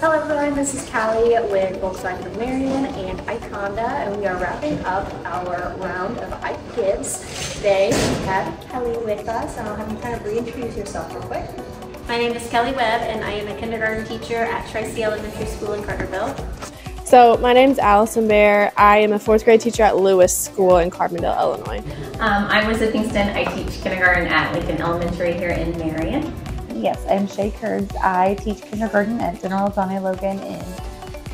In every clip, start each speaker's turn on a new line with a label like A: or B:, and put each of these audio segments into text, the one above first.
A: Hello everyone, this is Callie with Volkswagen of Marion and Ike Honda, and we are wrapping up our round of Ike Gives. Today we have Kelly with us. I'll have you kind of reintroduce yourself real quick.
B: My name is Kelly Webb and I am a kindergarten teacher at Tri-C Elementary School in Carterville.
C: So my name is Allison Bear. I am a 4th grade teacher at Lewis School in Carbondale, Illinois.
D: I'm Elizabeth Kingston. I teach kindergarten at Lincoln Elementary here in Marion.
E: Yes, I'm Shay Kurds. I teach kindergarten at General John A. Logan in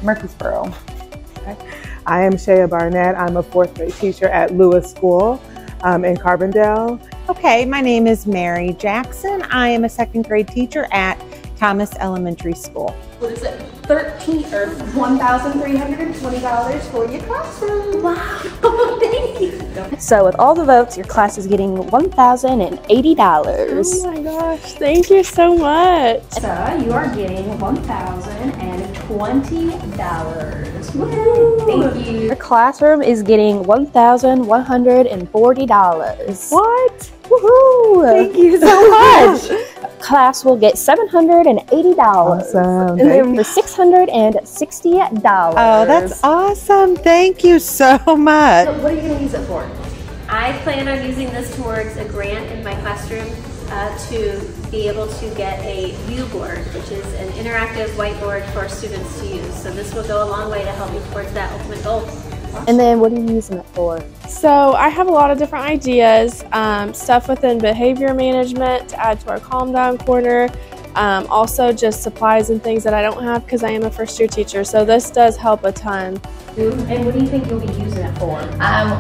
E: Murfreesboro.
F: I am Shaya Barnett. I'm a 4th grade teacher at Lewis School in Carbondale.
G: Okay, my name is Mary Jackson. I am a 2nd grade teacher at Thomas Elementary School.
A: What is it? $1,320 for your classroom.
B: Wow, thank you.
H: So with all the votes, your class is getting $1,080.
C: Oh my gosh, thank you so much.
A: So you are getting $1,020. Woo!
B: Thank you.
H: Your classroom is getting $1,140.
G: What?
H: Woohoo!
G: Thank you so much.
H: Class will get $780.
F: Awesome.
H: And then for $660.
G: Oh, that's awesome. Thank you so much.
A: So what are you going to use it for?
B: I plan on using this towards a grant in my classroom to be able to get a view board, which is an interactive whiteboard for students to use. So this will go a long way to help you towards that ultimate goal.
H: And then what are you using it for?
C: So I have a lot of different ideas, stuff within behavior management to add to our calm down corner. Also just supplies and things that I don't have because I am a 1st-year teacher. So this does help a ton.
D: And what do you think you'll be using it for?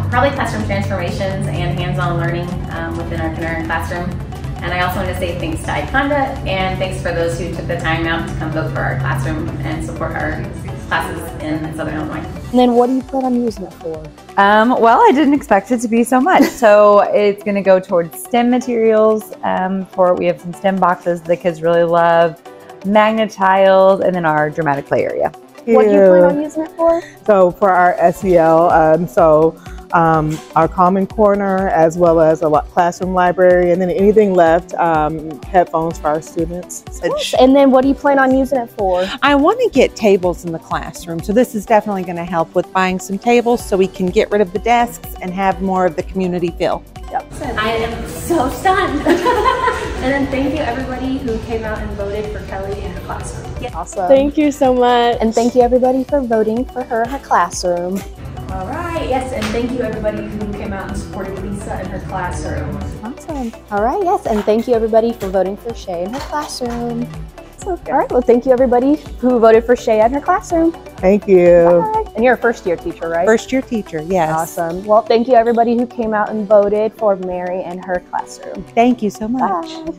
D: Probably classroom transformations and hands-on learning within our kindergarten classroom. And I also want to say thanks to Ike Honda and thanks for those who took the time out to come vote for our classroom and support our classes in Southern Illinois.
H: And then what do you plan on using it for?
E: Well, I didn't expect it to be so much. So it's going to go towards STEM materials. We have some STEM boxes the kids really love, magnet tiles, and then our dramatic play area.
H: What do you plan on using it for?
F: So for our SEL, our Common Corner, as well as a classroom library, and then anything left, headphones for our students.
H: And then what do you plan on using it for?
G: I want to get tables in the classroom, so this is definitely going to help with buying some tables so we can get rid of the desks and have more of the community feel.
B: Yep. I am so stunned. And then thank you everybody who came out and voted for Kelly in her classroom.
H: Awesome.
C: Thank you so much.
H: And thank you everybody for voting for her in her classroom.
A: All right, yes, and thank you everybody who came out and supported Lisa in her classroom.
H: Awesome. All right, yes, and thank you everybody for voting for Shay in her classroom. All right, well, thank you everybody who voted for Shay in her classroom.
F: Thank you.
H: Bye. And you're a 1st-year teacher, right?
G: 1st-year teacher, yes.
H: Awesome. Well, thank you everybody who came out and voted for Mary in her classroom.
G: Thank you so much.
H: Bye.